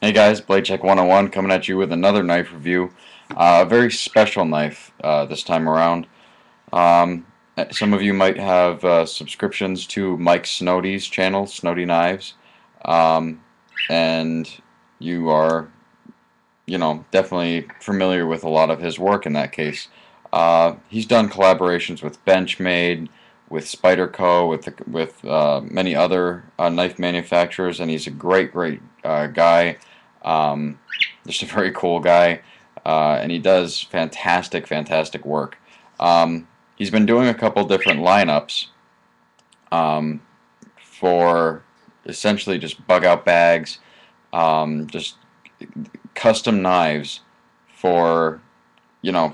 Hey guys, Blade Check 101 coming at you with another knife review. A very special knife this time around. Um, some of you might have subscriptions to Mike Snody's channel, Snody Knives, um, and you are, definitely familiar with a lot of his work in that case. He's done collaborations with Benchmade, with Spyderco, with many other knife manufacturers, and he's a great guy. Um, just a very cool guy, and he does fantastic work. He's been doing a couple different lineups um, for essentially just bug out bags, just custom knives for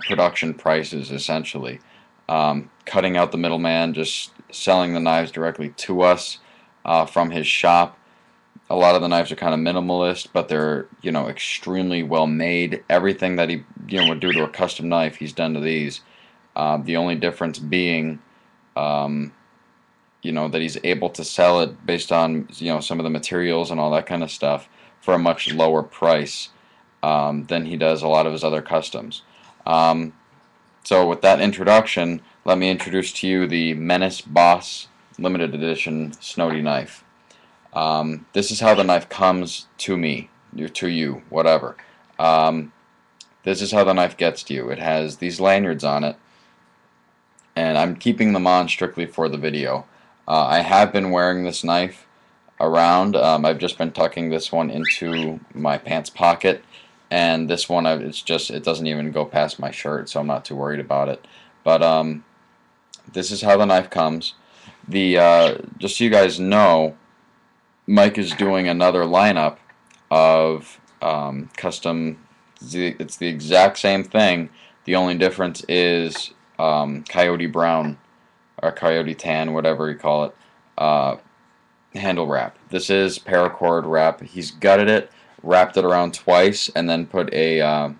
production prices essentially. Cutting out the middleman, just selling the knives directly to us from his shop. A lot of the knives are kind of minimalist, but they're extremely well made. Everything that he would do to a custom knife, he's done to these. The only difference being, um, that he's able to sell it based on some of the materials and all that kind of stuff for a much lower price than he does a lot of his other customs. Um, so with that introduction, let me introduce to you the Menace Boss limited edition Snody knife. This is how the knife comes to me, to you, whatever. Um, this is how the knife gets to you. It has these lanyards on it, and I'm keeping them on strictly for the video. I have been wearing this knife around. I've just been tucking this one into my pants pocket, and this one it doesn't even go past my shirt, so I'm not too worried about it. But this is how the knife comes. Just so you guys know, Mike is doing another lineup of custom. It's the exact same thing. The only difference is coyote brown or coyote tan, whatever you call it, uh, handle wrap. This is paracord wrap. He's gutted it, wrapped it around twice, and then put a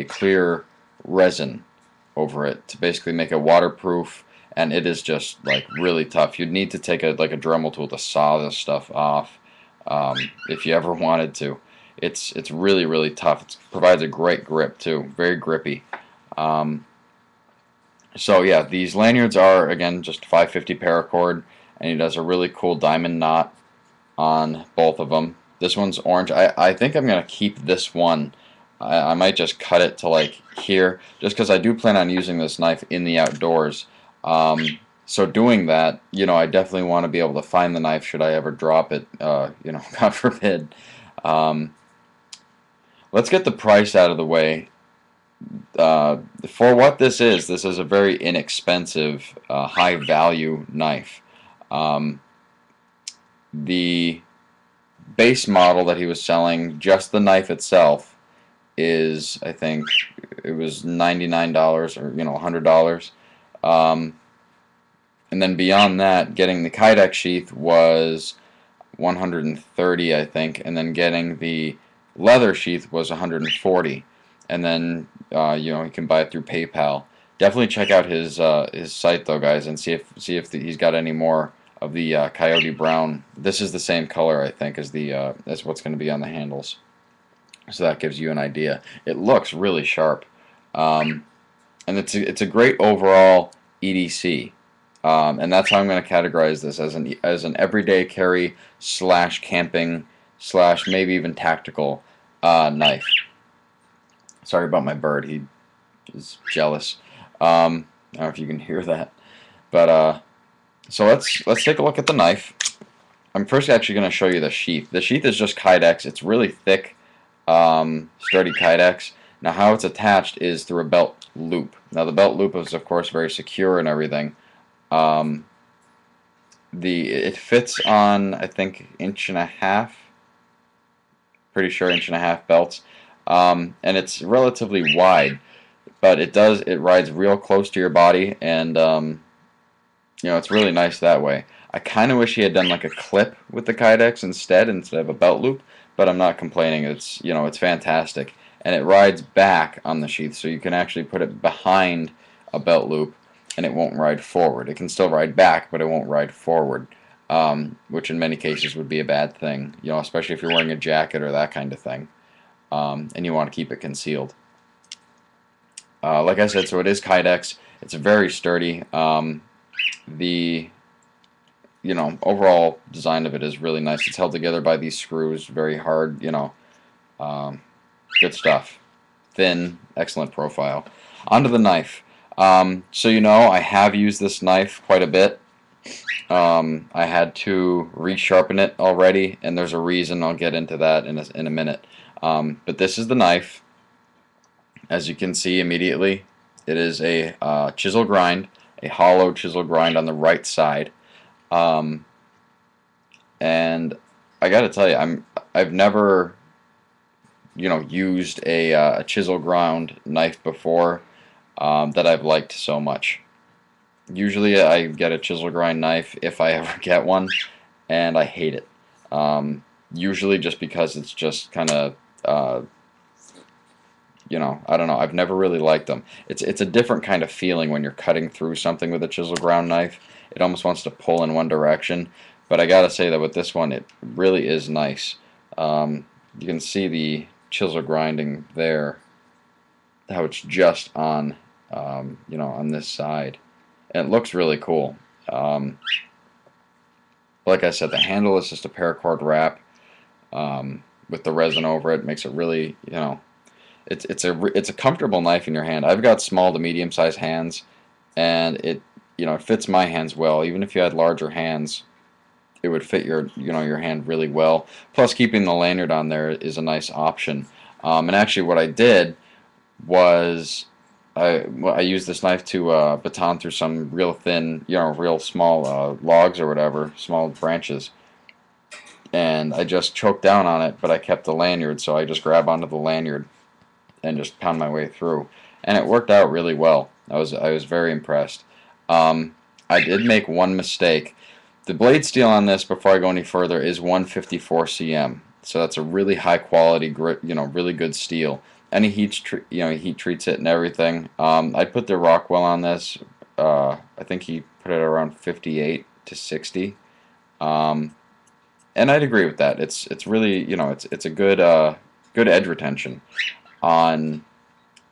clear resin over it to basically make it waterproof. And it is just like really tough. You'd need to take a Dremel tool to saw this stuff off if you ever wanted to. It's really tough. It provides a great grip too, very grippy. Um, so yeah, these lanyards are again just 550 paracord, and he does a really cool diamond knot on both of them. This one's orange. I think I'm gonna keep this one. I might just cut it to like here, just because I do plan on using this knife in the outdoors. So doing that, I definitely want to be able to find the knife should I ever drop it. God forbid. Um, let's get the price out of the way. For what this is a very inexpensive, high value knife. Um, the base model that he was selling, just the knife itself, is I think it was $99 or $100. Um, and then beyond that, getting the Kydex sheath was 130, I think, and then getting the leather sheath was 140. And then you can buy it through PayPal. Definitely check out his site though, guys, and see if he's got any more of the coyote brown. This is the same color, I think, as the as what's going to be on the handles. So that gives you an idea. It looks really sharp, and it's a great overall EDC. And that's how I'm going to categorize this as an everyday carry slash camping slash maybe even tactical knife. Sorry about my bird. He is jealous. I don't know if you can hear that, but so let's take a look at the knife. I'm first actually going to show you the sheath. The sheath is just Kydex. It's really thick, sturdy Kydex. Now how it's attached is through a belt loop. Now the belt loop is of course very secure and everything. Um, it fits on I think inch and a half. Pretty sure inch and a half belts, and it's relatively wide, but it rides real close to your body, and it's really nice that way. I kind of wish he had done like a clip with the Kydex instead of a belt loop, but I'm not complaining. It's fantastic, and it rides back on the sheath, so you can actually put it behind a belt loop, and it won't ride forward. It can still ride back, but it won't ride forward. which in many cases would be a bad thing, you know, especially if you're wearing a jacket or that kind of thing, and you want to keep it concealed. Like I said, so it is Kydex. It's very sturdy. The overall design of it is really nice. It's held together by these screws, very hard, um, good stuff. Thin, excellent profile. Onto the knife. So I have used this knife quite a bit. I had to resharpen it already, and there's a reason. I'll get into that in a minute. But this is the knife. As you can see immediately, it is a chisel grind, a hollow chisel grind on the right side. Um, and I got to tell you, I've never used a chisel ground knife before that I've liked so much. Usually I get a chisel grind knife if I ever get one, and I hate it. Usually just because it's just kind of, I don't know. I've never really liked them. It's a different kind of feeling when you're cutting through something with a chisel ground knife. It almost wants to pull in one direction. But I gotta say that with this one, it really is nice. You can see the chisel grinding there, how it's just on, on this side. And it looks really cool. Like I said, the handle is just a paracord wrap with the resin over it. Makes it really, it's a comfortable knife in your hand. I've got small to medium sized hands, and it fits my hands well. Even if you had larger hands, it would fit your hand really well. Plus, keeping the lanyard on there is a nice option. And actually, what I did was I used this knife to baton through some real thin, real small logs or whatever, small branches. And I just choked down on it, but I kept the lanyard, so I just grab onto the lanyard and just pound my way through. And it worked out really well. I was very impressed. I did make one mistake. The blade steel on this, before I go any further, is 154 cm. So that's a really high quality, really good steel. And he heat treats it and everything. I put the Rockwell on this. I think he put it around 58 to 60. And I'd agree with that. It's really it's a good edge retention on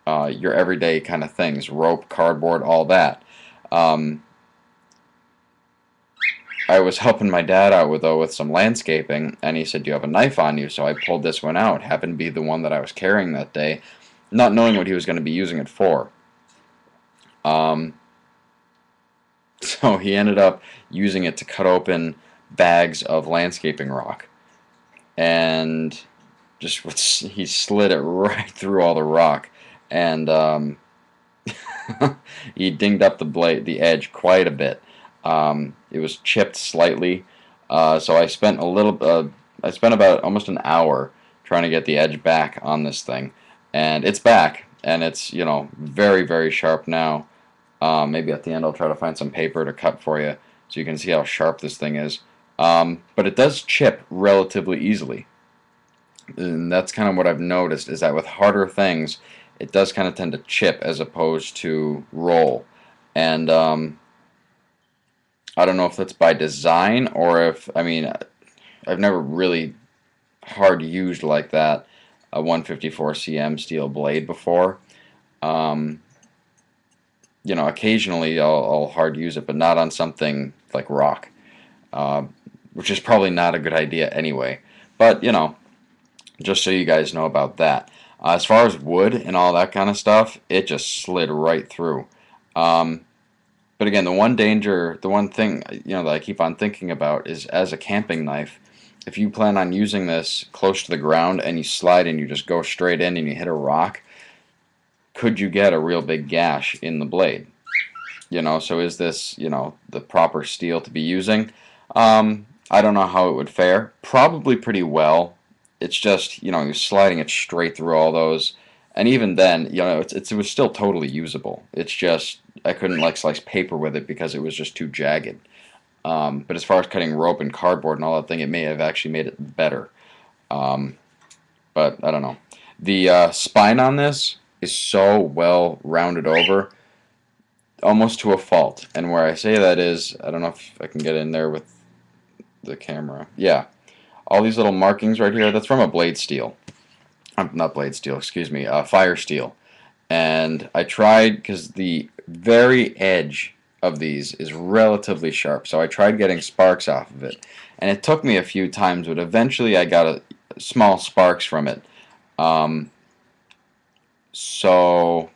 your everyday kind of things, rope, cardboard, all that. I was helping my dad out with some landscaping, and he said, "Do you have a knife on you?" So I pulled this one out. It happened to be the one that I was carrying that day, not knowing what he was going to be using it for. So he ended up using it to cut open bags of landscaping rock, and he slid it right through all the rock, and he dinged up the edge quite a bit. It was chipped slightly, so I spent about almost an hour trying to get the edge back on this thing, and it's back, and it's very, very sharp now. Maybe at the end I'll try to find some paper to cut for you so you can see how sharp this thing is. But it does chip relatively easily, and that's kind of what I've noticed, is that with harder things it does kind of tend to chip as opposed to roll. And I don't know if that's by design, or if, I've never really hard used like that a 154 cm steel blade before. Occasionally I'll hard use it, but not on something like rock, which is probably not a good idea anyway. But, just so you guys know about that. As far as wood and all that kind of stuff, it just slid right through. But again, the one thing, that I keep on thinking about is, as a camping knife, if you plan on using this close to the ground and you slide and you just go straight in and you hit a rock, could you get a real big gash in the blade? So is this, the proper steel to be using? I don't know how it would fare. Probably pretty well. It's just, you're sliding it straight through all those. And even then, it was still totally usable. It's just, I couldn't slice paper with it because it was just too jagged. But as far as cutting rope and cardboard and all that thing, it may have actually made it better. But I don't know. The spine on this is so well rounded over, almost to a fault. And where I say that is, I don't know if I can get in there with the camera. Yeah, all these little markings right here, that's from a blade steel. Not blade steel, excuse me, fire steel. And I tried, because the very edge of these is relatively sharp, so I tried getting sparks off of it. And it took me a few times, but eventually I got small sparks from it. Um, so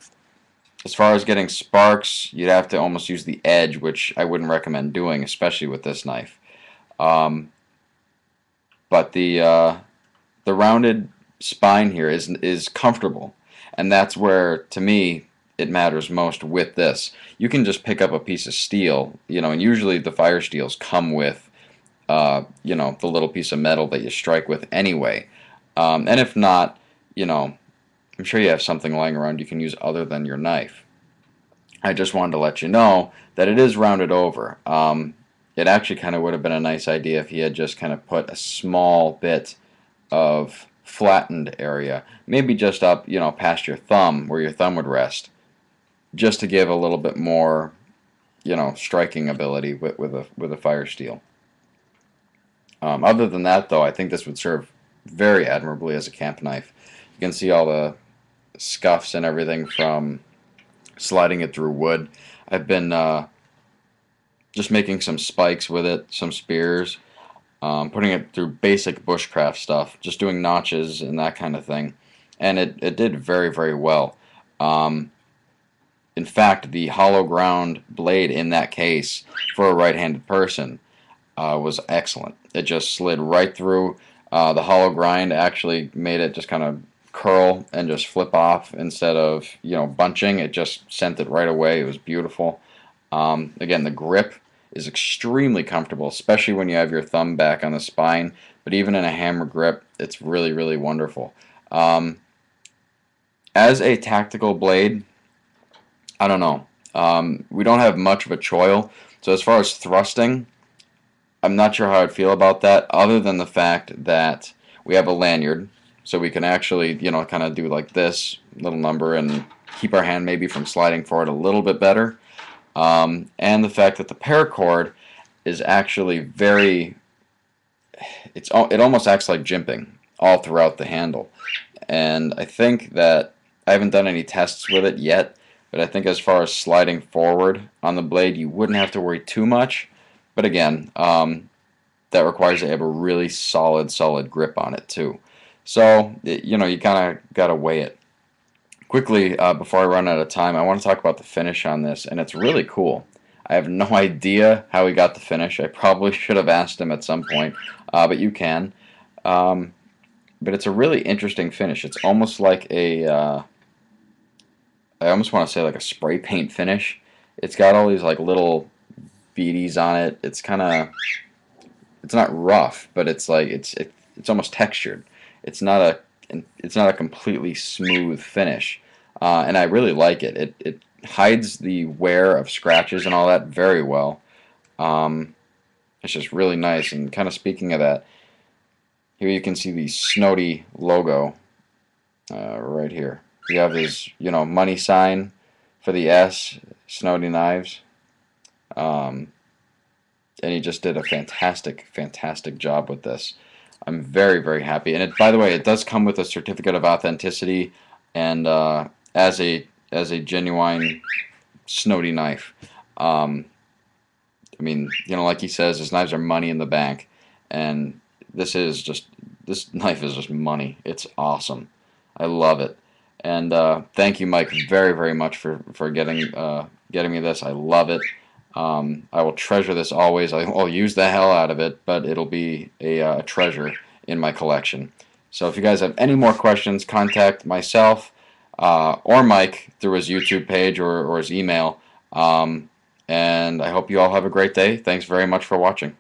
as far as getting sparks, you'd have to almost use the edge, which I wouldn't recommend doing, especially with this knife. Um, but the rounded spine here is comfortable, and that's where, to me, it matters most with this. You can just pick up a piece of steel, and usually the fire steels come with, the little piece of metal that you strike with anyway. And if not, I'm sure you have something lying around you can use other than your knife. I just wanted to let you know that it is rounded over. It actually kind of would have been a nice idea if he had just kind of put a small bit of flattened area, maybe just up, past your thumb, where your thumb would rest, just to give a little bit more, striking ability with a fire steel. Other than that, though, I think this would serve very admirably as a camp knife. You can see all the scuffs and everything from sliding it through wood. I've been just making some spikes with it, some spears, putting it through basic bushcraft stuff, just doing notches and that kind of thing. And it did very, very well. In fact, the hollow ground blade in that case for a right-handed person was excellent. It just slid right through. The hollow grind actually made it just kind of curl and just flip off instead of, bunching. It just sent it right away. It was beautiful. Again, the grip is extremely comfortable, especially when you have your thumb back on the spine. But even in a hammer grip, it's really, really wonderful. As a tactical blade, I don't know. We don't have much of a choil, so as far as thrusting, I'm not sure how I'd feel about that, other than the fact that we have a lanyard, so we can actually, kind of do like this little number and keep our hand maybe from sliding forward a little bit better. And the fact that the paracord is actually it almost acts like jimping all throughout the handle. And I think that I haven't done any tests with it yet, but I think as far as sliding forward on the blade, you wouldn't have to worry too much. But again, that requires you to have a really solid grip on it too. So, you kind of got to weigh it. Quickly, before I run out of time, I want to talk about the finish on this, and it's really cool. I have no idea how he got the finish. I probably should have asked him at some point, but you can. But it's a really interesting finish. It's almost like I almost want to say like a spray paint finish. It's got all these like little beadies on it. It's not rough, but it's like it's almost textured. It's not a completely smooth finish, and I really like it. It hides the wear of scratches and all that very well. It's just really nice. And kind of speaking of that, here you can see the Snody logo right here. You have his money sign for the S, Snody Knives. And he just did a fantastic job with this. I'm very, very happy. And by the way, it does come with a certificate of authenticity and as a genuine Snody knife. I mean, like he says, his knives are money in the bank, and this knife is just money. It's awesome. I love it. And thank you, Mike, very, very much for getting me this. I love it. I will treasure this always. I'll use the hell out of it, but it'll be a treasure in my collection. So if you guys have any more questions, contact myself or Mike through his YouTube page or his email. And I hope you all have a great day. Thanks very much for watching.